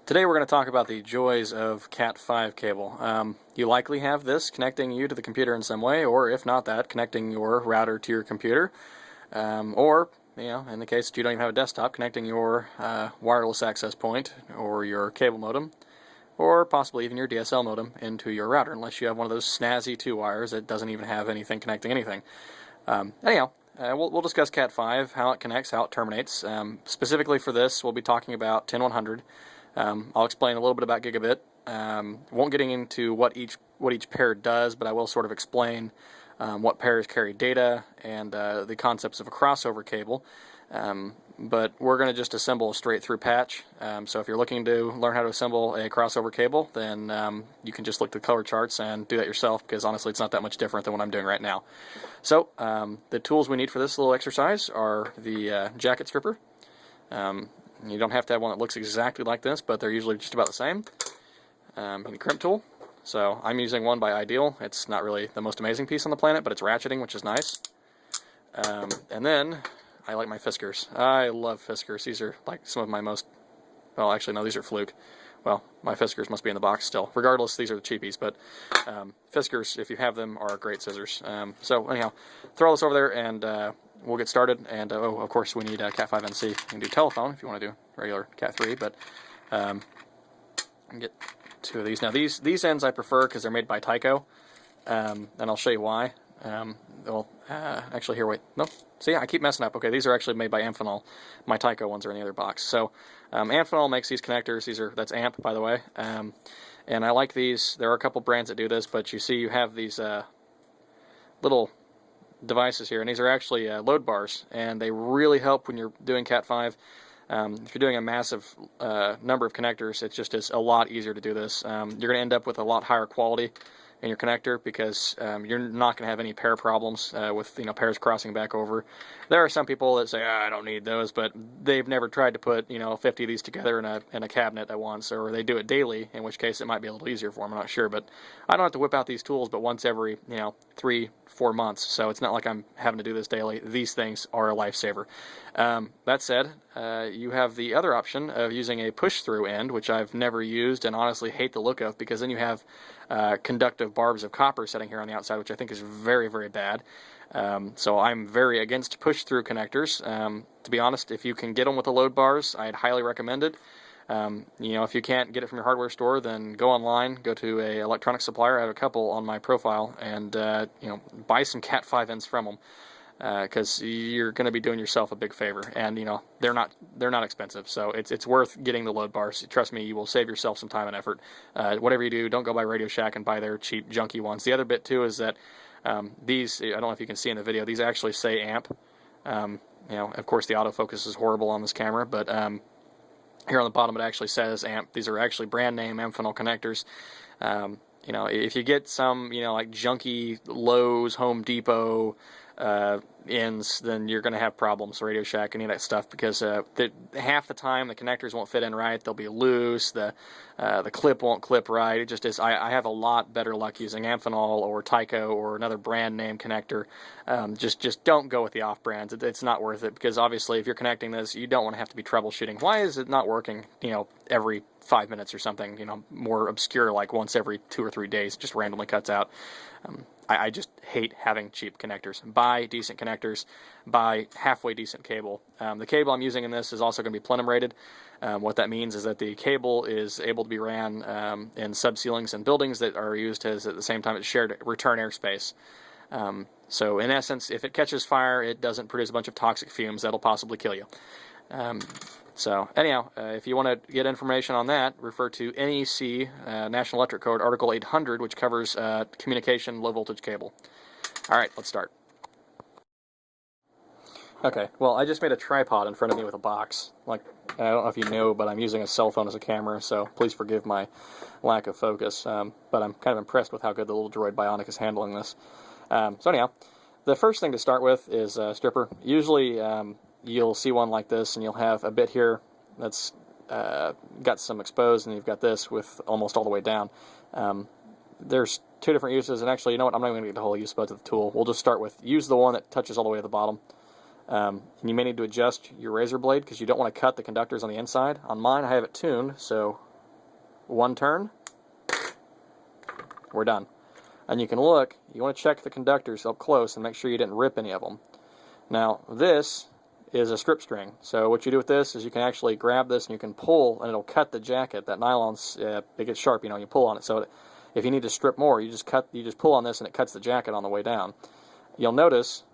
Today we're going to talk about the joys of Cat5 cable. You likely have this connecting you to the computer in some way, or if not that, connecting your router to your computer, or, in the case that you don't even have a desktop, connecting your wireless access point or your cable modem, or possibly even your DSL modem into your router, unless you have one of those snazzy 2-wires that doesn't even have anything connecting anything. We'll discuss Cat5, how it connects, how it terminates. Specifically for this, we'll be talking about 10100. I'll explain a little bit about gigabit. Won't get into what each pair does, but I will sort of explain what pairs carry data and the concepts of a crossover cable. But we're going to just assemble a straight through patch. So if you're looking to learn how to assemble a crossover cable, then you can just look at the color charts and do that yourself, because honestly it's not that much different than what I'm doing right now. So the tools we need for this little exercise are the jacket stripper. You don't have to have one that looks exactly like this, but they're usually just about the same. The crimp tool. So I'm using one by Ideal. It's not really the most amazing piece on the planet, but it's ratcheting, which is nice. And then I like my Fiskars. I love Fiskars. These are like some of my most, well, actually no, these are Fluke. Well, my Fiskars must be in the box still. Regardless, these are the cheapies, but Fiskars, if you have them, are great scissors. So anyhow, throw this over there and we'll get started. And of course, we need Cat5 NC. You can do telephone if you want to do regular Cat3, but get two of these. Now these ends I prefer because they're made by Tyco, and I'll show you why. Actually here, wait, no, see, I keep messing up. Okay, these are actually made by Amphenol. My Tyco ones are in the other box. So Amphenol makes these connectors. That's Amp, by the way, and I like these. There are a couple brands that do this, but you see you have these little devices here, and these are actually load bars, and they really help when you're doing Cat5. If you're doing a massive number of connectors, it just is a lot easier to do this. You're going to end up with a lot higher quality in your connector because you're not going to have any pair problems with pairs crossing back over. There are some people that say, I don't need those, but they've never tried to put 50 of these together in a cabinet at once, or they do it daily, in which case it might be a little easier for them. I'm not sure, but I don't have to whip out these tools but once every 3-4 months, so it's not like I'm having to do this daily. These things are a lifesaver. That said, you have the other option of using a push-through end, which I've never used and honestly hate the look of, because then you have conductive barbs of copper sitting here on the outside, which I think is very, very bad. So I'm very against push-through connectors. To be honest, if you can get them with the load bars, I'd highly recommend it. If you can't get it from your hardware store, then go online, go to a electronic supplier. I have a couple on my profile, and buy some Cat5 ends from them, because you're going to be doing yourself a big favor. And they're not expensive, so it's worth getting the load bars. Trust me, you will save yourself some time and effort. Whatever you do, don't go by Radio Shack and buy their cheap junky ones. The other bit too is that these, I don't know if you can see in the video, these actually say amp. Of course the autofocus is horrible on this camera, but here on the bottom it actually says amp. These are actually brand name Amphenol connectors. If you get some like junky Lowe's, Home Depot ends, then you're going to have problems, Radio Shack, any of that stuff, because half the time the connectors won't fit in right. They'll be loose. The clip won't clip right. It just is. I have a lot better luck using Amphenol or Tyco or another brand name connector. Just don't go with the off brands. It's not worth it, because obviously if you're connecting this, you don't want to have to be troubleshooting. Why is it not working? Every 5 minutes or something. More obscure, like once every 2 or 3 days, just randomly cuts out. I just hate having cheap connectors. Buy decent connectors. Buy halfway decent cable. The cable I'm using in this is also going to be plenum rated. What that means is that the cable is able to be ran in subceilings and buildings that are used as, at the same time, it's shared return airspace. So in essence, if it catches fire, it doesn't produce a bunch of toxic fumes that'll possibly kill you. So anyhow, if you want to get information on that, refer to NEC, National Electric Code, Article 800, which covers communication low voltage cable. All right, let's start. Okay, well, I just made a tripod in front of me with a box. Like, I don't know if you know, but I'm using a cell phone as a camera, so please forgive my lack of focus. But I'm kind of impressed with how good the little Droid Bionic is handling this. So anyhow, the first thing to start with is a stripper. Usually, you'll see one like this, and you'll have a bit here that's got some exposed, and you've got this with almost all the way down. There's two different uses, and actually, you know what, I'm not even going to get the whole use of the tool. We'll just start with, use the one that touches all the way to the bottom. And you may need to adjust your razor blade, because you don't want to cut the conductors on the inside. On mine, I have it tuned, so one turn, we're done. And you can look, you want to check the conductors up close and make sure you didn't rip any of them. Now, this is a strip string. So what you do with this is you can actually grab this and you can pull, and it'll cut the jacket. That nylon's, it gets sharp, you know, you pull on it. So if you need to strip more, you just pull on this and it cuts the jacket on the way down. You'll notice,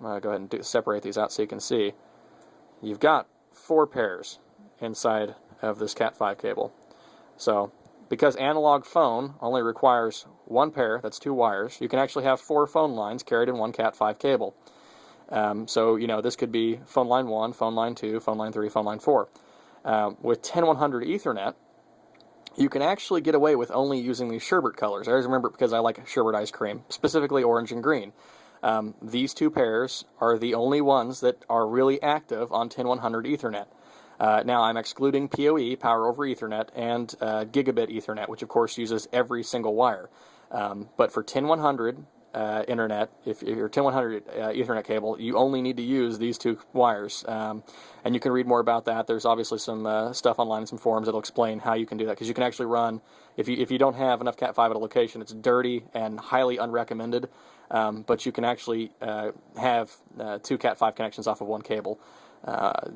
I'll go ahead and separate these out so you can see, you've got 4 pairs inside of this Cat 5 cable. So because analog phone only requires 1 pair, that's 2 wires, you can actually have 4 phone lines carried in one Cat 5 cable. So, you know, this could be phone line 1, phone line 2, phone line 3, phone line 4. With 10100 Ethernet, you can actually get away with only using these sherbet colors. I always remember it because I like sherbet ice cream, specifically orange and green. These 2 pairs are the only ones that are really active on 10100 Ethernet. Now, I'm excluding PoE, Power over Ethernet, and Gigabit Ethernet, which of course uses every single wire. But for 10100 internet, if you're 10100 Ethernet cable, you only need to use these 2 wires. And you can read more about that. There's obviously some stuff online and some forums that'll explain how you can do that, because you can actually run, if you don't have enough Cat 5 at a location, it's dirty and highly unrecommended, but you can actually have 2 Cat 5 connections off of 1 cable.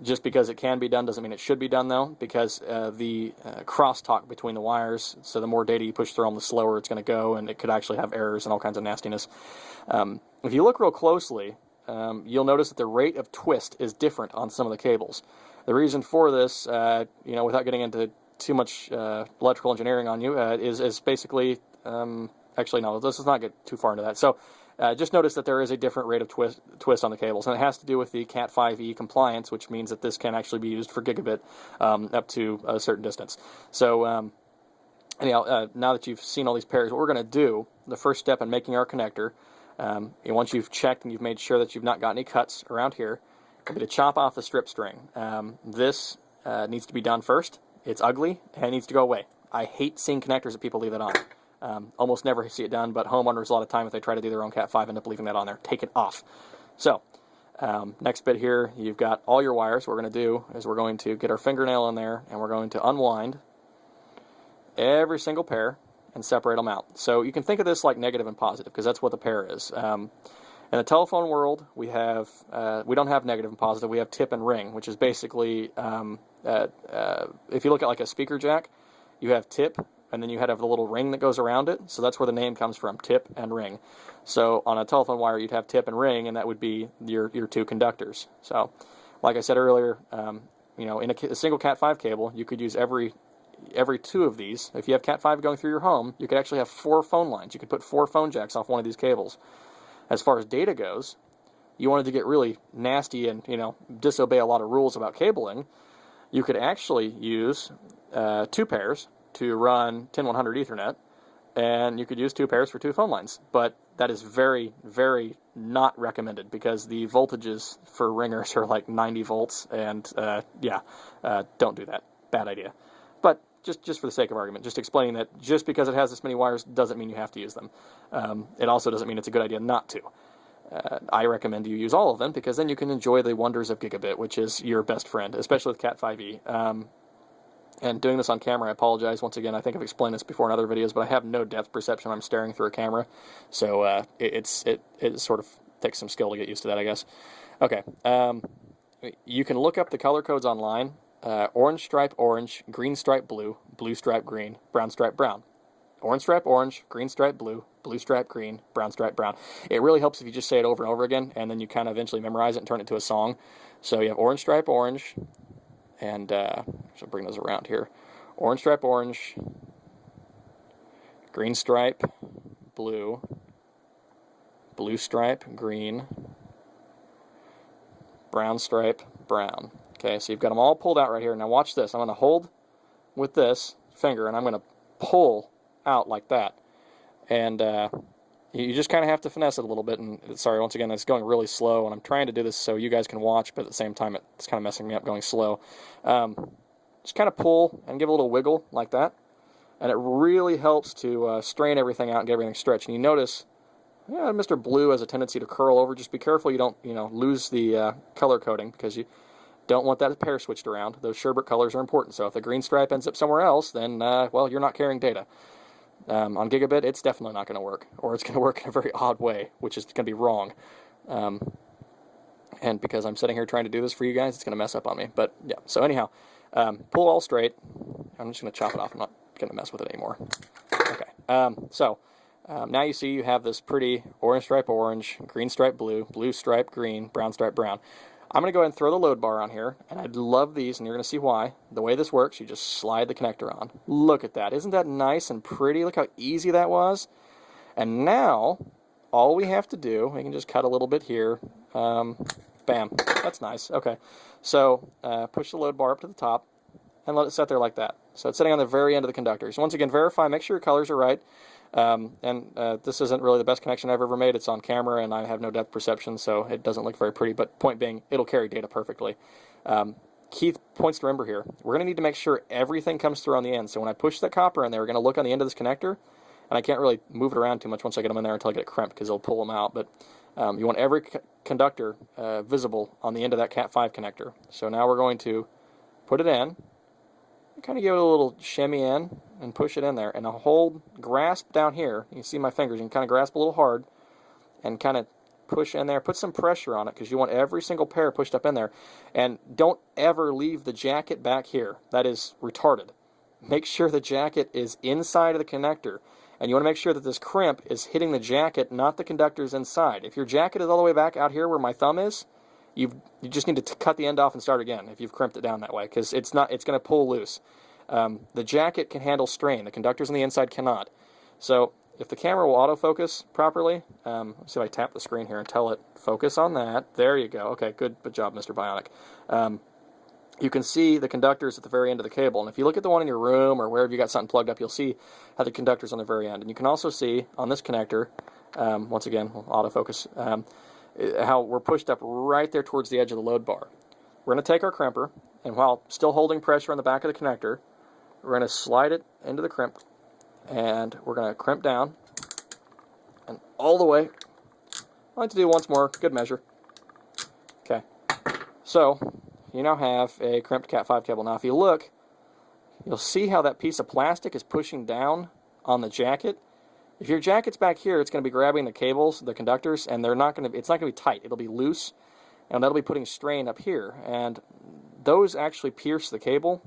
Just because it can be done doesn't mean it should be done, though, because the crosstalk between the wires, so the more data you push through them, the slower it's going to go, and it could actually have errors and all kinds of nastiness. If you look real closely, you'll notice that the rate of twist is different on some of the cables. The reason for this, you know, without getting into too much electrical engineering on you, is basically, actually no, let's not get too far into that. So just notice that there is a different rate of twist on the cables, and it has to do with the Cat 5e compliance, which means that this can actually be used for gigabit up to a certain distance. So anyhow, now that you've seen all these pairs, what we're going to do, the first step in making our connector, once you've checked and you've made sure that you've not got any cuts around here, will be to chop off the strip string. This needs to be done first. It's ugly, and it needs to go away. I hate seeing connectors that people leave it on. Almost never see it done, but homeowners a lot of time, if they try to do their own Cat 5, end up leaving that on there. Take it off. So, next bit here, you've got all your wires. What we're going to do is we're going to get our fingernail in there, and we're going to unwind every single pair and separate them out. So you can think of this like negative and positive, because that's what the pair is. In the telephone world, we don't have negative and positive. We have tip and ring, which is basically, if you look at like a speaker jack, you have tip, and then you have the little ring that goes around it. So that's where the name comes from, tip and ring. So on a telephone wire, you'd have tip and ring, and that would be your 2 conductors. So like I said earlier, you know, in a single Cat 5 cable, you could use every 2 of these. If you have Cat 5 going through your home, you could actually have 4 phone lines. You could put 4 phone jacks off one of these cables. As far as data goes, you wanted to get really nasty and, you know, disobey a lot of rules about cabling, you could actually use 2 pairs to run 10100 Ethernet, and you could use 2 pairs for 2 phone lines. But that is very, very not recommended, because the voltages for ringers are like 90 volts, and don't do that. Bad idea. But just for the sake of argument, just explaining that just because it has this many wires doesn't mean you have to use them. It also doesn't mean it's a good idea not to. I recommend you use all of them, because then you can enjoy the wonders of gigabit, which is your best friend, especially with Cat 5e. And doing this on camera, I apologize once again. I think I've explained this before in other videos, but I have no depth perception when I'm staring through a camera, so it sort of takes some skill to get used to that, I guess. Okay, you can look up the color codes online. Orange stripe orange, green stripe blue, blue stripe green, brown stripe brown. Orange stripe orange, green stripe blue, blue stripe green, brown stripe brown. It really helps if you just say it over and over again, and then you kind of eventually memorize it and turn it into a song. So you have orange stripe orange, and so bring those around here. Orange stripe orange, green stripe blue, blue stripe green, brown stripe brown. Okay, so you've got them all pulled out right here. Now watch this. I'm going to hold with this finger, and I'm going to pull out like that. And you just kind of have to finesse it a little bit. And sorry, once again, it's going really slow, and I'm trying to do this so you guys can watch, but at the same time, it's kind of messing me up going slow. Just kind of pull and give a little wiggle like that. And it really helps to strain everything out and get everything stretched. And you notice, yeah, Mr. Blue has a tendency to curl over. Just be careful you don't, lose the color coding, because don't want that pair switched around. Those sherbet colors are important. So if the green stripe ends up somewhere else, then, well, you're not carrying data. On gigabit, it's definitely not going to work, or it's going to work in a very odd way, which is going to be wrong. And because I'm sitting here trying to do this for you guys, it's going to mess up on me. But yeah, so anyhow, pull it all straight. I'm just going to chop it off. I'm not going to mess with it anymore. Okay, now you see you have this pretty orange stripe orange, green stripe blue, blue stripe green, brown stripe brown. I'm going to go ahead and throw the load bar on here, and I love these, and you're going to see why. The way this works, you just slide the connector on. Look at that. Isn't that nice and pretty? Look how easy that was. And now, all we have to do, we can just cut a little bit here. Bam. That's nice. Okay. So, push the load bar up to the top, and let it sit there like that. So it's sitting on the very end of the conductor. So once again, verify, make sure your colors are right. This isn't really the best connection I've ever made. It's on camera, and I have no depth perception, so it doesn't look very pretty. But point being, it'll carry data perfectly. Key points to remember here. We're going to need to make sure everything comes through on the end. So when I push the copper in there, we're going to look on the end of this connector, and I can't really move it around too much once I get them in there until I get it crimped, because it'll pull them out. But you want every conductor visible on the end of that Cat5 connector. So now we're going to put it in, kind of give it a little shimmy in, and push it in there, and a hold, grasp down here. You can see my fingers. You can kind of grasp a little hard, and kind of push in there. Put some pressure on it, because you want every single pair pushed up in there. And don't ever leave the jacket back here. That is retarded. Make sure the jacket is inside of the connector, and you want to make sure that this crimp is hitting the jacket, not the conductors inside. If your jacket is all the way back out here where my thumb is, you just need to cut the end off and start again if you've crimped it down that way, because it's going to pull loose. The jacket can handle strain. The conductors on the inside cannot. So if the camera will autofocus properly, let's see if I tap the screen here and tell it, focus on that. There you go. Okay, good job, Mr. Bionic. You can see the conductors at the very end of the cable. And if you look at the one in your room or wherever you got something plugged up, you'll see how the conductor's on the very end. And you can also see on this connector, once again, autofocus, how we're pushed up right there towards the edge of the load bar. We're going to take our crimper, and while still holding pressure on the back of the connector, we're going to slide it into the crimp, and we're going to crimp down, and all the way. I like to do once more, good measure. Okay, so you now have a crimped Cat5 cable. Now if you look, you'll see how that piece of plastic is pushing down on the jacket. If your jacket's back here, it's going to be grabbing the cables, the conductors, and it's not going to be tight. It'll be loose, and that'll be putting strain up here. And those actually pierce the cable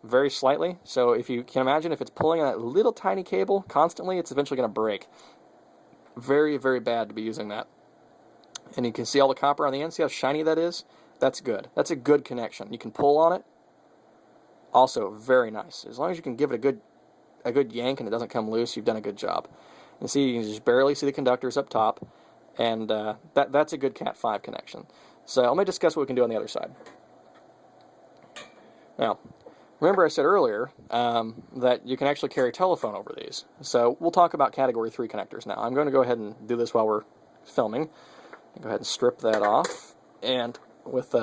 very slightly. So if you can imagine, if it's pulling on that little tiny cable constantly, it's eventually going to break. Very, very bad to be using that. And you can see all the copper on the end. See how shiny that is? That's good. That's a good connection. You can pull on it. Also, very nice. As long as you can give it a good yank and it doesn't come loose, you've done a good job. And see, you can just barely see the conductors up top, and that's a good Cat5 connection. So let me discuss what we can do on the other side. Now, remember I said earlier that you can actually carry telephone over these. So we'll talk about Category 3 connectors now. I'm going to go ahead and do this while we're filming. Go ahead and strip that off. And with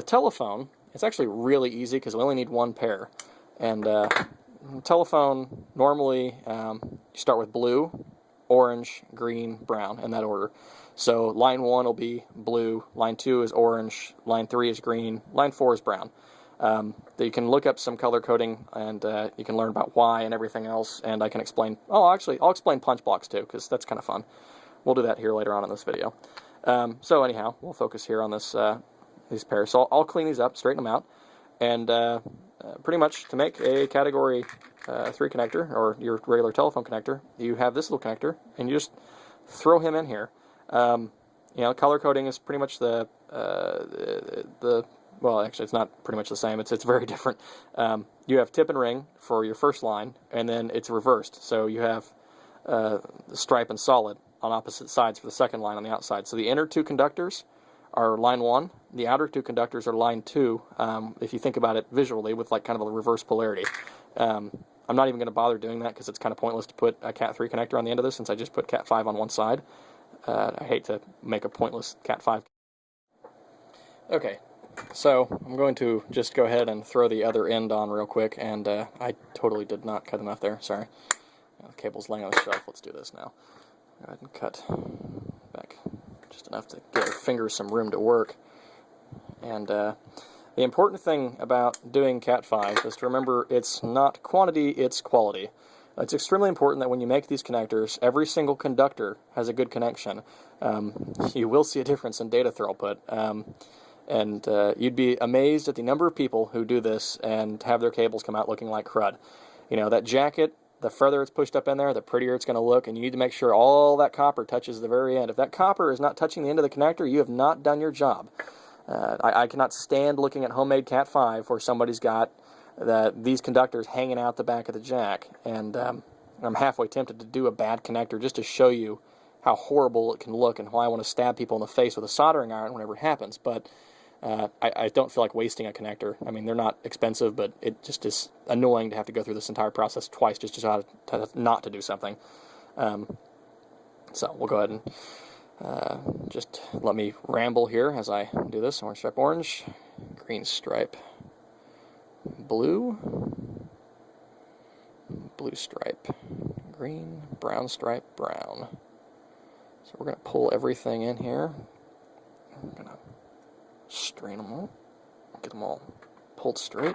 telephone, it's actually really easy because we only need one pair. And telephone, normally you start with blue, orange, green, brown, in that order. So line 1 will be blue, line 2 is orange, line 3 is green, line 4 is brown. You can look up some color coding, and you can learn about why and everything else, and I can explain, actually, I'll explain punch blocks too, because that's kind of fun. We'll do that here later on in this video. So anyhow, we'll focus here on this these pairs. So I'll clean these up, straighten them out, and pretty much to make a Category 3 connector, or your regular telephone connector, you have this little connector, and you just throw him in here. Color coding is pretty much well, actually it's not pretty much the same. It's very different. You have tip and ring for your first line, and then it's reversed. So you have stripe and solid on opposite sides for the second line on the outside. So the inner two conductors are line 1. The outer two conductors are line 2, if you think about it visually with like kind of a reverse polarity. I'm not even going to bother doing that because it's kind of pointless to put a Cat 3 connector on the end of this since I just put Cat 5 on one side. I hate to make a pointless Cat 5. Okay, so I'm going to just go ahead and throw the other end on real quick, and I totally did not cut enough there, sorry. The cable's laying on the shelf. Let's do this now. Go ahead and cut back just just enough to give our fingers some room to work. And the important thing about doing Cat 5 is to remember it's not quantity, it's quality. It's extremely important that when you make these connectors, every single conductor has a good connection. You will see a difference in data throughput. And you'd be amazed at the number of people who do this and have their cables come out looking like crud. You know, that jacket, the further it's pushed up in there, the prettier it's going to look, and you need to make sure all that copper touches the very end. If that copper is not touching the end of the connector, you have not done your job. I cannot stand looking at homemade Cat 5 where somebody's got these conductors hanging out the back of the jack, and I'm halfway tempted to do a bad connector just to show you how horrible it can look and why I want to stab people in the face with a soldering iron whenever it happens. But I don't feel like wasting a connector. I mean, they're not expensive, but it just is annoying to have to go through this entire process twice just to how to not to do something. So we'll go ahead and just let me ramble here as I do this. Orange stripe orange, green stripe blue, blue stripe green, brown stripe brown. So we're going to pull everything in here. I'm going to strain them all, get them all pulled straight.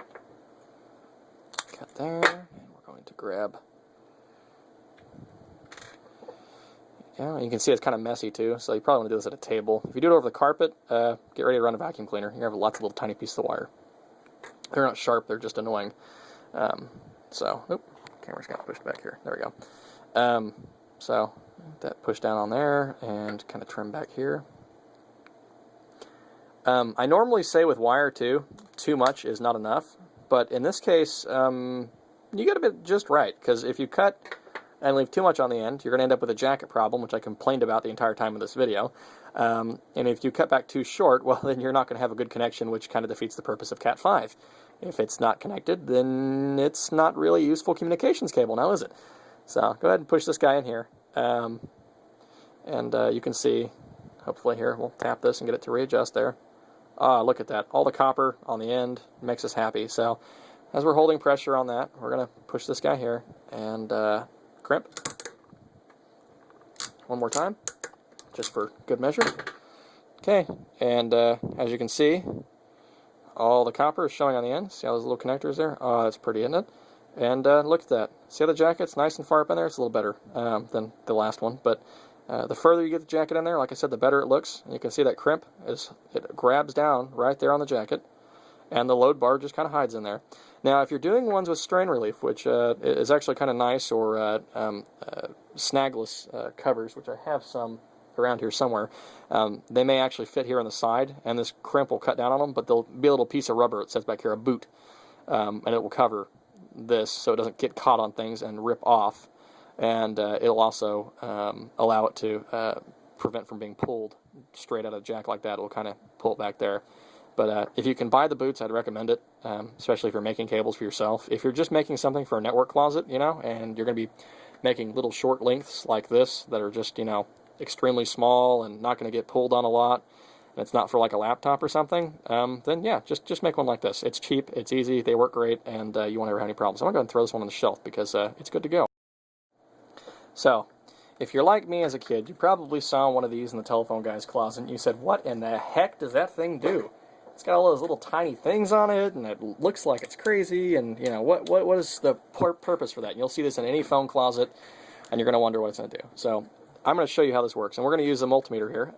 Cut there, and we're going to grab. Yeah, you can see it's kind of messy too, so you probably want to do this at a table. If you do it over the carpet, get ready to run a vacuum cleaner. You're going to have lots of little tiny pieces of wire. They're not sharp, they're just annoying. Camera's got pushed back here. There we go. So that push down on there and kind of trim back here. I normally say with wire too much is not enough, but in this case, you got to be just right, because if you cut and leave too much on the end, you're going to end up with a jacket problem, which I complained about the entire time of this video. And if you cut back too short, well, then you're not going to have a good connection, which kind of defeats the purpose of Cat 5. If it's not connected, then it's not really a useful communications cable now, is it? So go ahead and push this guy in here. You can see, hopefully here, we'll tap this and get it to readjust there. Ah, look at that. All the copper on the end makes us happy. So as we're holding pressure on that, we're going to push this guy here and crimp. One more time, just for good measure. Okay, and as you can see, all the copper is showing on the end. See all those little connectors there? Oh, that's pretty, isn't it? And look at that. See how the jacket's nice and far up in there? It's a little better than the last one, but the further you get the jacket in there, like I said, the better it looks. And you can see that crimp, it grabs down right there on the jacket, and the load bar just kind of hides in there. Now, if you're doing ones with strain relief, which is actually kind of nice, or snagless covers, which I have some around here somewhere, they may actually fit here on the side, and this crimp will cut down on them, but there'll be a little piece of rubber that says back here, a boot, and it will cover this so it doesn't get caught on things and rip off. And it'll also allow it to prevent from being pulled straight out of the jack like that. It'll kind of pull it back there. But if you can buy the boots, I'd recommend it, especially if you're making cables for yourself. If you're just making something for a network closet, and you're going to be making little short lengths like this that are just, extremely small and not going to get pulled on a lot, and it's not for like a laptop or something, then yeah, just make one like this. It's cheap, it's easy, they work great, and you won't ever have any problems. I'm going to go ahead and throw this one on the shelf because it's good to go. So, if you're like me as a kid, you probably saw one of these in the telephone guy's closet, and you said, what in the heck does that thing do? It's got all those little tiny things on it, and it looks like it's crazy, and, what is the purpose for that? And you'll see this in any phone closet, and you're going to wonder what it's going to do. So, I'm going to show you how this works, and we're going to use a multimeter here,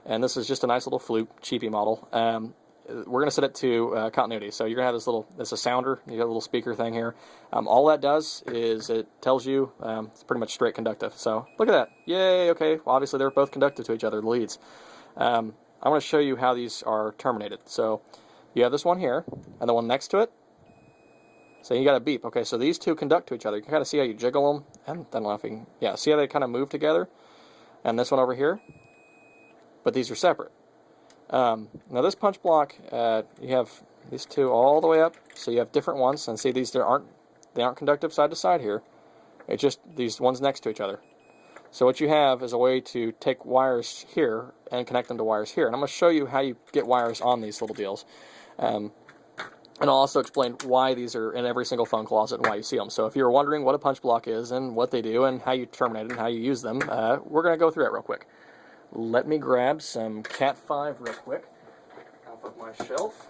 and this is just a nice little flute, cheapy model. We're going to set it to continuity. So you're going to have this a sounder. You got a little speaker thing here. All that does is it tells you it's pretty much straight conductive. So look at that. Yay, okay. Well, obviously they're both conductive to each other, the leads. I'm going to show you how these are terminated. So you have this one here, and the one next to it. So you got a beep. Okay, so these two conduct to each other. You can kind of see how you jiggle them, and then laughing. Yeah, see how they kind of move together? And this one over here. But these are separate. Now this punch block, you have these two all the way up, so you have different ones, and see these they aren't conductive side to side here. It's just these ones next to each other. So what you have is a way to take wires here and connect them to wires here, and I'm going to show you how you get wires on these little deals. And I'll also explain why these are in every single phone closet and why you see them. So if you're wondering what a punch block is and what they do and how you terminate it and how you use them, we're going to go through that real quick. let me grab some Cat 5 real quick off of my shelf.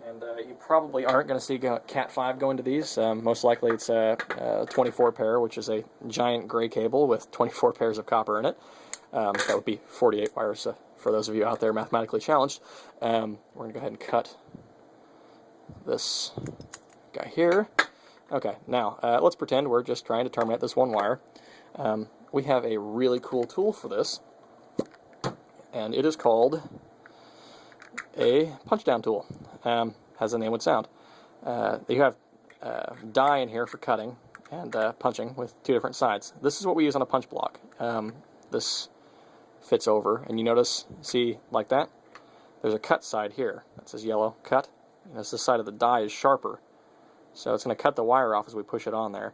And you probably aren't going to see Cat 5 go into these. Most likely it's a 24 pair, which is a giant gray cable with 24 pairs of copper in it. That would be 48 wires for those of you out there mathematically challenged. We're going to go ahead and cut this guy here. Okay, now let's pretend we're just trying to terminate this one wire. We have a really cool tool for this, and it is called a punch down tool. As the name would sound. You have die in here for cutting and punching with two different sides. This is what we use on a punch block. This fits over, and you notice, see, like that? There's a cut side here that says yellow, cut. And this side of the die is sharper. So it's going to cut the wire off as we push it on there.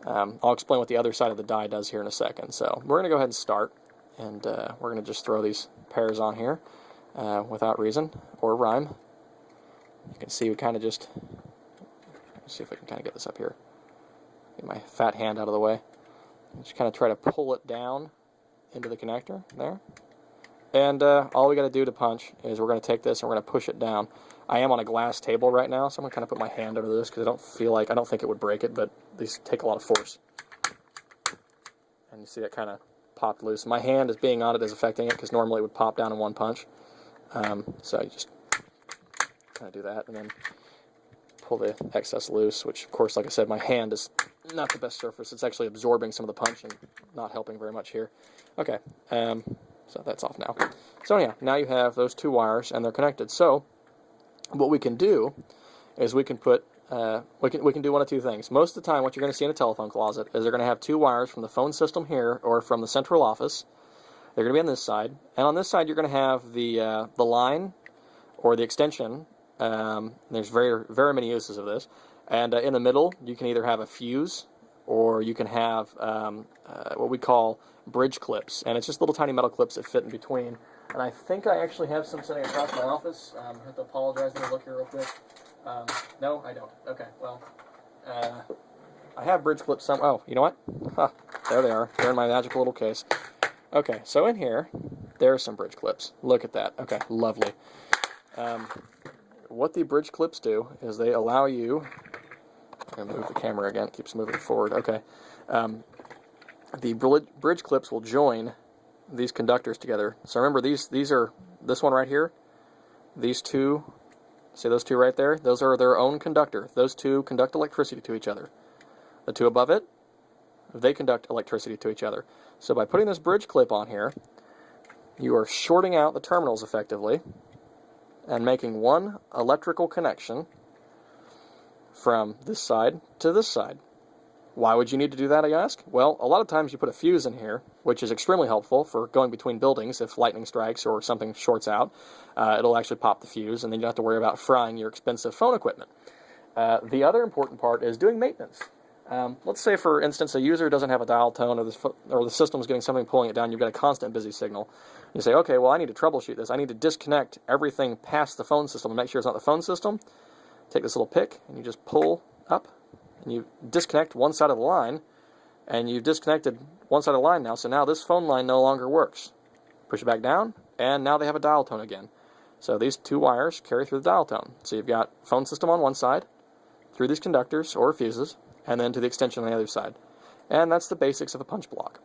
I'll explain what the other side of the die does here in a second. So we're going to go ahead and start, and we're going to just throw these pairs on here without reason or rhyme. You can see we kind of just, let's see if I can kind of get this up here. Get my fat hand out of the way. Just kind of try to pull it down into the connector there. And all we got to do to punch is we're going to take this and we're going to push it down. I am on a glass table right now, so I'm going to kind of put my hand under this because I don't think it would break it, but these take a lot of force. And you see that kind of popped loose. My hand is being on it is affecting it because normally it would pop down in one punch. So you just kind of do that and then pull the excess loose, which of course, like I said, my hand is not the best surface. It's actually absorbing some of the punch and not helping very much here. Okay, so that's off now. So anyhow, now you have those two wires and they're connected. So what we can do is we can put we can do one of two things. Most of the time what you're going to see in a telephone closet is they're going to have two wires from the phone system here or from the central office. They're going to be on this side, and on this side you're going to have the line or the extension. There's very many uses of this, and in the middle you can either have a fuse or you can have what we call bridge clips, and it's just little tiny metal clips that fit in between. And I think I actually have some sitting across my office. I have to apologize. Let me look here real quick. No, I don't. Okay, well, I have bridge clips some. Oh, you know what? Huh, there they are. They're in my magical little case. Okay, so in here, there are some bridge clips. Look at that. Okay, lovely. What the bridge clips do is they allow you, I'm going to move the camera again, it keeps moving forward, okay. The bridge clips will join these conductors together. So remember, these are, this one right here, these two, see those two right there? Those are their own conductor. Those two conduct electricity to each other. The two above it, they conduct electricity to each other. So by putting this bridge clip on here, you are shorting out the terminals effectively, and making one electrical connection from this side to this side. Why would you need to do that, I ask? Well, a lot of times you put a fuse in here, which is extremely helpful for going between buildings if lightning strikes or something shorts out. It'll actually pop the fuse, and then you don't have to worry about frying your expensive phone equipment. The other important part is doing maintenance. Let's say, for instance, a user doesn't have a dial tone or the system is getting something pulling it down. You've got a constant busy signal. You say, okay, well, I need to troubleshoot this. I need to disconnect everything past the phone system and make sure it's not the phone system. Take this little pick, and you just pull up, and you disconnect one side of the line, and you've disconnected one side of the line now, so now this phone line no longer works. Push it back down, and now they have a dial tone again. So these two wires carry through the dial tone. So you've got phone system on one side, through these conductors or fuses, and then to the extension on the other side. And that's the basics of a punch block.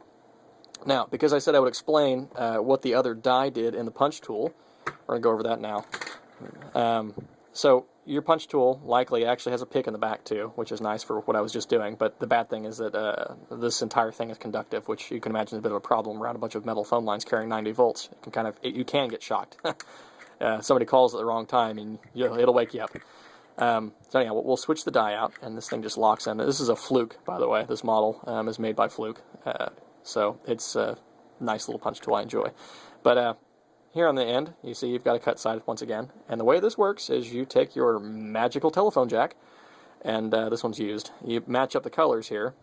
Now, because I said I would explain what the other die did in the punch tool, we're going to go over that now. So your punch tool likely actually has a pick in the back too, which is nice for what I was just doing, but the bad thing is that this entire thing is conductive, which you can imagine is a bit of a problem around a bunch of metal phone lines carrying 90 volts. You can get shocked. Somebody calls at the wrong time and it'll wake you up. So anyhow, we'll switch the die out, and this thing just locks in. This is a Fluke, by the way. This model is made by Fluke, so it's a nice little punch tool I enjoy. But here on the end, you see you've got a cut side once again, and the way this works is you take your magical telephone jack, and this one's used. You match up the colors here.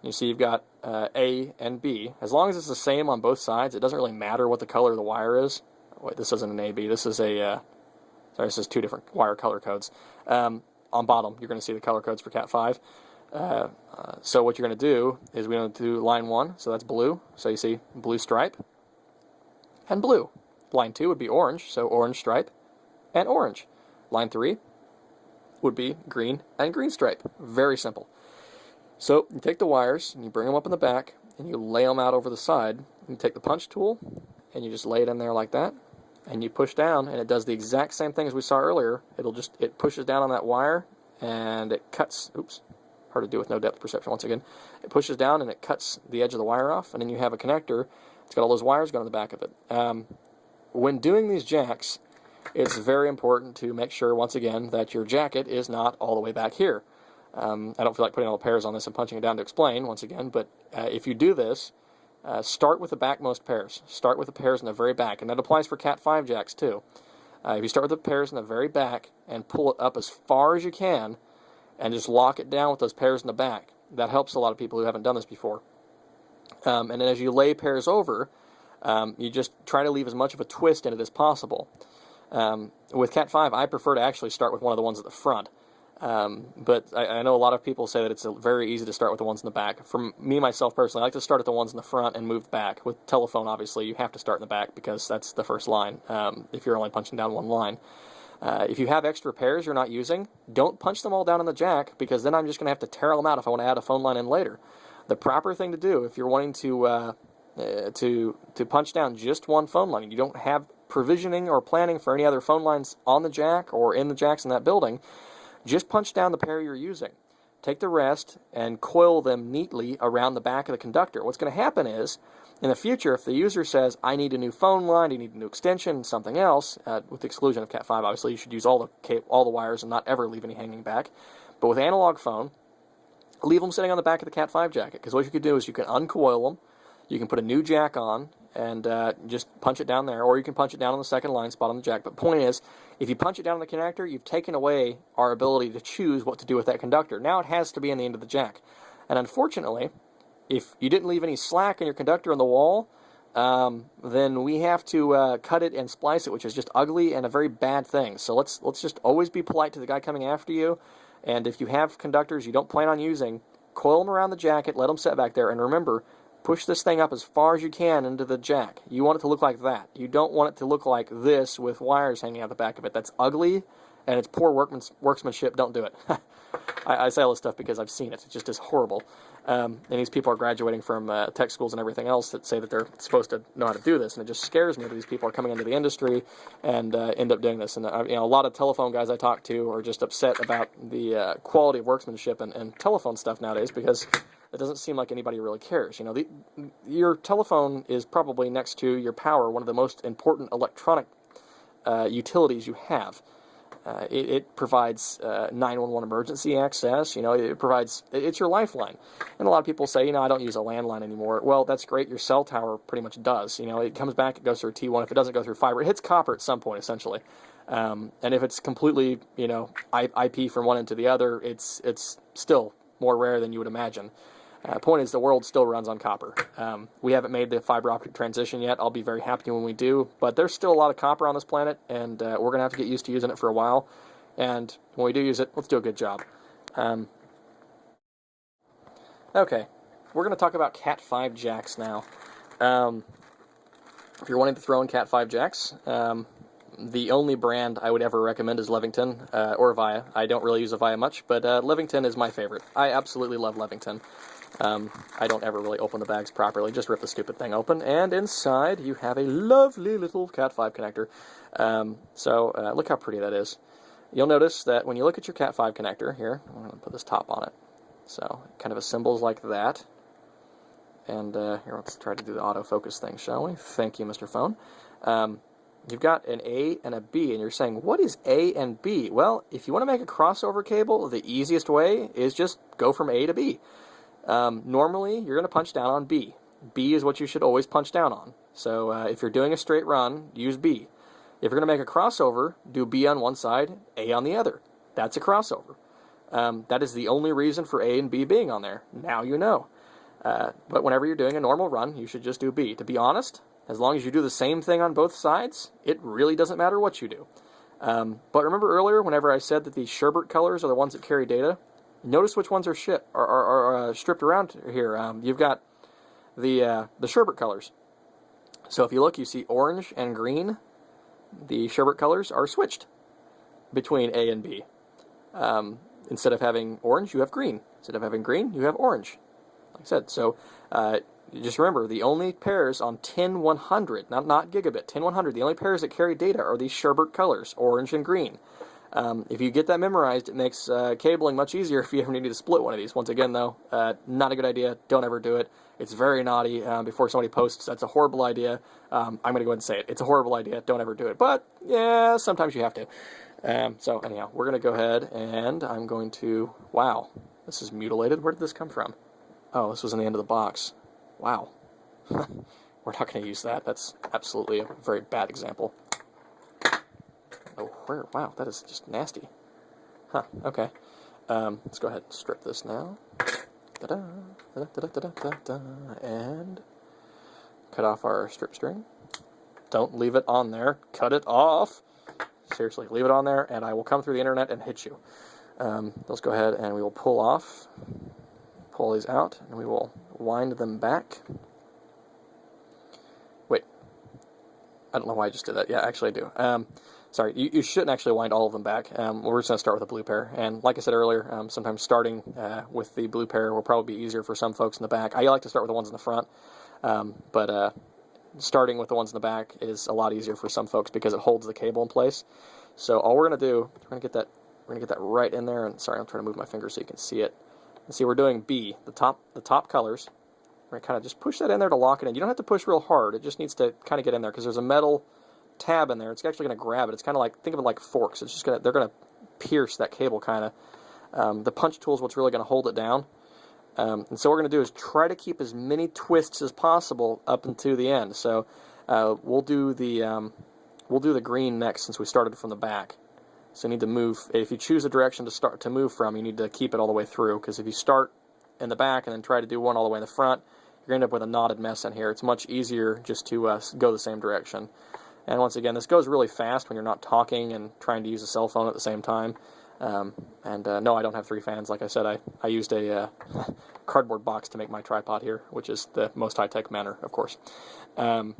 You see you've got A and B. As long as it's the same on both sides, it doesn't really matter what the color of the wire is. Wait, this isn't an AB. This is a... Sorry, this is two different wire color codes. On bottom, you're going to see the color codes for Cat 5. So what you're going to do is we're going to do line 1, so that's blue. So you see blue stripe and blue. Line 2 would be orange, so orange stripe and orange. Line 3 would be green and green stripe. Very simple. So you take the wires and you bring them up in the back and you lay them out over the side. You take the punch tool and you just lay it in there like that, and you push down, and it does the exact same thing as we saw earlier. It pushes down on that wire and it cuts. Oops. Hard to do with no depth perception once again. It pushes down and it cuts the edge of the wire off, and then you have a connector. It's got all those wires going on the back of it. When doing these jacks, it's very important to make sure, once again, that your jacket is not all the way back here. I don't feel like putting all the pairs on this and punching it down to explain, once again, but if you do this, start with the backmost pairs. Start with the pairs in the very back, and that applies for Cat 5 jacks too. If you start with the pairs in the very back and pull it up as far as you can, and just lock it down with those pairs in the back. That helps a lot of people who haven't done this before. And then as you lay pairs over, you just try to leave as much of a twist in it as possible. With Cat 5, I prefer to actually start with one of the ones at the front. But I know a lot of people say that it's very easy to start with the ones in the back. For me, myself personally, I like to start at the ones in the front and move back. With telephone, obviously, you have to start in the back because that's the first line, if you're only punching down one line. If you have extra pairs you're not using, don't punch them all down in the jack, because then I'm just going to have to tear them out if I want to add a phone line in later. The proper thing to do, if you're wanting to punch down just one phone line, and you don't have provisioning or planning for any other phone lines on the jack or in the jacks in that building, just punch down the pair you're using. Take the rest and coil them neatly around the back of the conductor. What's going to happen is, in the future, if the user says, I need a new phone line, I need a new extension, something else, with the exclusion of Cat 5, obviously, you should use all the wires and not ever leave any hanging back. But with analog phone, leave them sitting on the back of the Cat 5 jacket, because what you could do is you can uncoil them, you can put a new jack on, and just punch it down there, or you can punch it down on the second line spot on the jack. But the point is, if you punch it down on the connector, you've taken away our ability to choose what to do with that conductor. Now it has to be in the end of the jack. And unfortunately, if you didn't leave any slack in your conductor on the wall, then we have to cut it and splice it, which is just ugly and a very bad thing. So let's just always be polite to the guy coming after you. And if you have conductors you don't plan on using, coil them around the jacket, let them sit back there, and remember, push this thing up as far as you can into the jack. You want it to look like that. You don't want it to look like this with wires hanging out the back of it. That's ugly, and it's poor workmanship. Don't do it. I say all this stuff because I've seen it. It just is horrible. And these people are graduating from tech schools and everything else that say that they're supposed to know how to do this, and it just scares me that these people are coming into the industry and end up doing this. And a lot of telephone guys I talk to are just upset about the quality of workmanship and telephone stuff nowadays, because it doesn't seem like anybody really cares. Your telephone is probably, next to your power, one of the most important electronic utilities you have. It provides 911 emergency access. It's your lifeline. And a lot of people say, I don't use a landline anymore. Well, that's great. Your cell tower pretty much does. It comes back, it goes through T1. If it doesn't go through fiber, it hits copper at some point, essentially. And if it's completely, IP from one end to the other, it's still more rare than you would imagine. Point is, the world still runs on copper. We haven't made the fiber optic transition yet. I'll be very happy when we do, but there's still a lot of copper on this planet, and we're going to have to get used to using it for a while. And when we do use it, let's do a good job. Okay, we're going to talk about Cat 5 jacks now. If you're wanting to throw in Cat 5 jacks, the only brand I would ever recommend is Levington or Avaya. I don't really use Avaya much, but Levington is my favorite. I absolutely love Levington. I don't ever really open the bags properly, just rip the stupid thing open, and inside you have a lovely little Cat 5 connector. So look how pretty that is. You'll notice that when you look at your Cat 5 connector, here, I'm going to put this top on it. So kind of a symbols like that. And here, let's try to do the autofocus thing, shall we? Thank you, Mr. Phone. You've got an A and a B, and you're saying, what is A and B? Well, if you want to make a crossover cable, the easiest way is just go from A to B. Normally, you're going to punch down on B. B is what you should always punch down on. So if you're doing a straight run, use B. If you're going to make a crossover, do B on one side, A on the other. That's a crossover. That is the only reason for A and B being on there. Now you know. But whenever you're doing a normal run, you should just do B. To be honest, as long as you do the same thing on both sides, it really doesn't matter what you do. But remember earlier, whenever I said that these sherbet colors are the ones that carry data, Notice which ones are stripped around here. You've got the sherbet colors. So if you look, you see orange and green. The sherbet colors are switched between A and B. Instead of having orange, you have green. Instead of having green, you have orange. Like I said, so just remember, the only pairs on TIN 100, not gigabit, TIN 100, the only pairs that carry data are these sherbet colors, orange and green. If you get that memorized, it makes cabling much easier if you ever need to split one of these. Once again, though, not a good idea. Don't ever do it. It's very naughty. Before somebody posts, that's a horrible idea. I'm going to go ahead and say it. It's a horrible idea. Don't ever do it. But, yeah, sometimes you have to. So, anyhow, we're going to go ahead and I'm going to... Wow, this is mutilated. Where did this come from? Oh, this was in the end of the box. Wow. We're not going to use that. That's absolutely a very bad example. Oh, where? Wow, that is just nasty. Huh, okay. Let's go ahead and strip this now. Da-da, da-da, da-da, da-da, da-da, and cut off our strip string. Don't leave it on there. Cut it off. Seriously, leave it on there, and I will come through the internet and hit you. Let's go ahead and we will pull these out, and we will wind them back. Wait. I don't know why I just did that. Yeah, actually I do. Sorry, you shouldn't actually wind all of them back. We're just going to start with a blue pair. And like I said earlier, sometimes starting with the blue pair will probably be easier for some folks in the back. I like to start with the ones in the front, but starting with the ones in the back is a lot easier for some folks because it holds the cable in place. So all we're going to do, we're going to get that right in there. And sorry, I'm trying to move my finger so you can see it. And see, we're doing B, the top colors. We're going to kind of just push that in there to lock it in. You don't have to push real hard. It just needs to kind of get in there because there's a metal tab in there. It's actually going to grab it. It's kind of like, think of it like forks. It's just they're going to pierce that cable kind of. The punch tool is what's really going to hold it down. And so what we're going to do is try to keep as many twists as possible up into the end. So we'll do the green next since we started from the back. So you need to move. If you choose a direction to move from, you need to keep it all the way through. Because if you start in the back and then try to do one all the way in the front, you're going to end up with a knotted mess in here. It's much easier just to go the same direction. And once again, this goes really fast when you're not talking and trying to use a cell phone at the same time. No, I don't have 3 fans. Like I said, I used a cardboard box to make my tripod here, which is the most high-tech manner, of course. So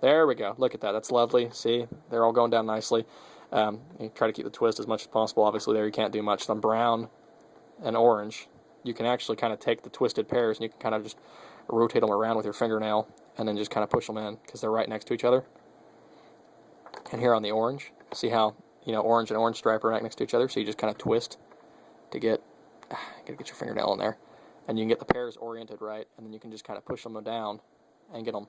there we go. Look at that. That's lovely. See, they're all going down nicely. You try to keep the twist as much as possible. Obviously, there you can't do much. On brown and orange, you can actually kind of take the twisted pairs and you can kind of just rotate them around with your fingernail and then just kind of push them in because they're right next to each other. And here on the orange, see how, orange and orange stripe are right next to each other, so you just kind of twist to get your fingernail in there. And you can get the pairs oriented right, and then you can just kind of push them down and get them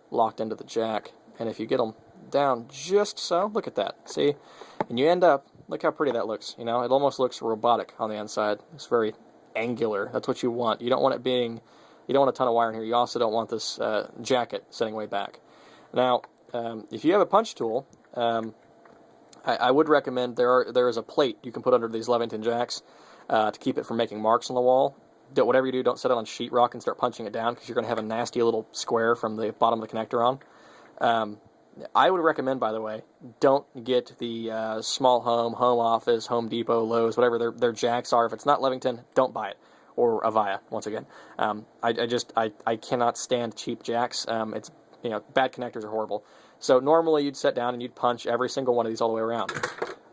locked into the jack. And if you get them down just so, look at that, see? And you end up, look how pretty that looks, it almost looks robotic on the inside. It's very angular. That's what you want. You don't want you don't want a ton of wire in here. You also don't want this jacket sitting way back. Now, if you have a punch tool, I would recommend there is a plate you can put under these Levington jacks to keep it from making marks on the wall. Whatever you do, don't set it on sheetrock and start punching it down because you're going to have a nasty little square from the bottom of the connector on. I would recommend, by the way, don't get the small home office, Home Depot, Lowe's, whatever their jacks are. If it's not Levington, don't buy it. Or Avaya, once again. I cannot stand cheap jacks. It's bad connectors are horrible. So normally you'd sit down and you'd punch every single one of these all the way around.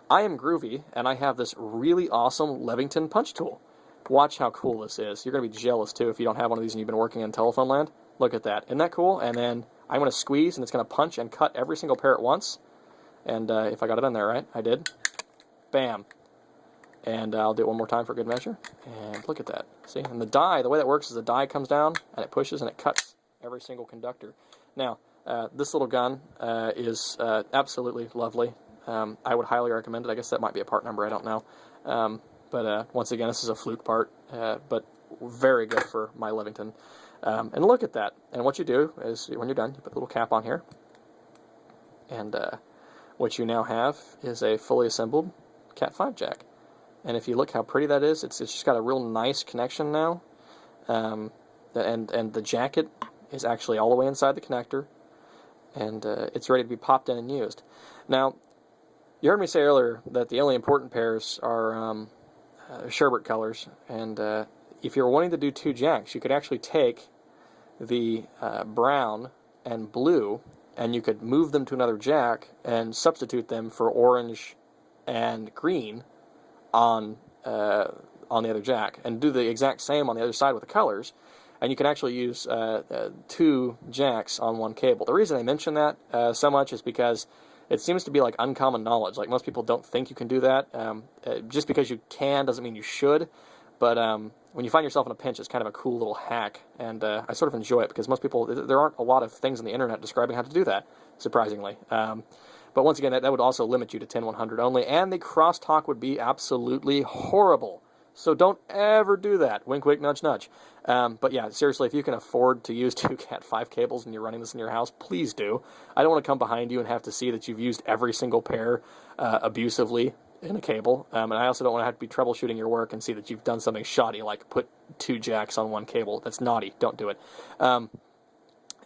I am groovy, and I have this really awesome Levington punch tool. Watch how cool this is. You're going to be jealous, too, if you don't have one of these and you've been working in telephone land. Look at that. Isn't that cool? And then I'm going to squeeze, and it's going to punch and cut every single pair at once. And if I got it in there right, I did. Bam. And I'll do it one more time for good measure. And look at that. See? And the way that works is the die comes down, and it pushes, and it cuts every single conductor. Now, this little gun is absolutely lovely. I would highly recommend it. I guess that might be a part number. I don't know. But once again, this is a fluke part, but very good for my Levington. And look at that. And what you do is, when you're done, you put a little cap on here. And what you now have is a fully assembled Cat 5 jack. And if you look how pretty that is, it's just got a real nice connection now. And the jacket is actually all the way inside the connector. And it's ready to be popped in and used. Now, you heard me say earlier that the only important pairs are sherbet colors, and if you're wanting to do 2 jacks, you could actually take the brown and blue, and you could move them to another jack and substitute them for orange and green on the other jack, and do the exact same on the other side with the colors. And you can actually use 2 jacks on 1 cable. The reason I mention that so much is because it seems to be like uncommon knowledge. Like, most people don't think you can do that. Just because you can doesn't mean you should. But when you find yourself in a pinch, it's kind of a cool little hack, and I sort of enjoy it, because most people, there aren't a lot of things on the internet describing how to do that, surprisingly. But once again, that would also limit you to 10-100 only, and the crosstalk would be absolutely horrible. So don't ever do that. Wink, wink, nudge, nudge. But yeah, seriously, if you can afford to use 2 Cat5 cables and you're running this in your house, please do. I don't want to come behind you and have to see that you've used every single pair abusively in a cable. And I also don't want to have to be troubleshooting your work and see that you've done something shoddy, like put 2 jacks on 1 cable. That's naughty. Don't do it.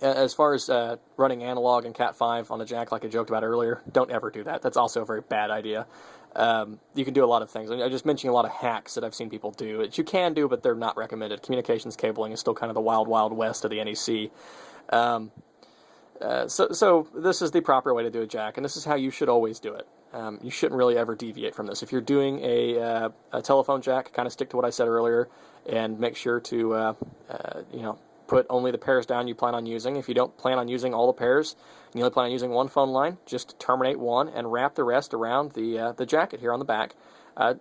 As far as running analog and Cat5 on a jack, like I joked about earlier, don't ever do that. That's also a very bad idea. You can do a lot of things. I just mentioned a lot of hacks that I've seen people do, that you can do, but they're not recommended. Communications cabling is still kind of the wild, wild west of the NEC. So this is the proper way to do a jack, and this is how you should always do it. You shouldn't really ever deviate from this. If you're doing a telephone jack, kind of stick to what I said earlier, and make sure to put only the pairs down you plan on using. If you don't plan on using all the pairs, and you only plan on using 1 phone line, just terminate 1 and wrap the rest around the jacket here on the back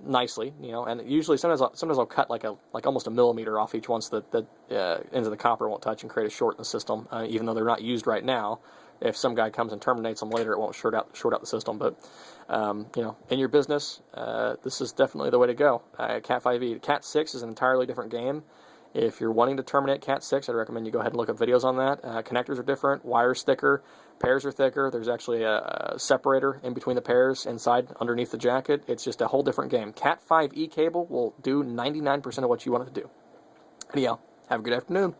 nicely. And usually sometimes I'll cut like almost a millimeter off each one, so that the ends of the copper won't touch and create a short in the system, even though they're not used right now. If some guy comes and terminates them later, it won't short out the system. But in your business, this is definitely the way to go. Cat5e, Cat6 is an entirely different game. If you're wanting to terminate Cat6, I'd recommend you go ahead and look up videos on that. Connectors are different, wires thicker, pairs are thicker. There's actually a separator in between the pairs underneath the jacket. It's just a whole different game. Cat5e cable will do 99% of what you want it to do. Anyhow, have a good afternoon.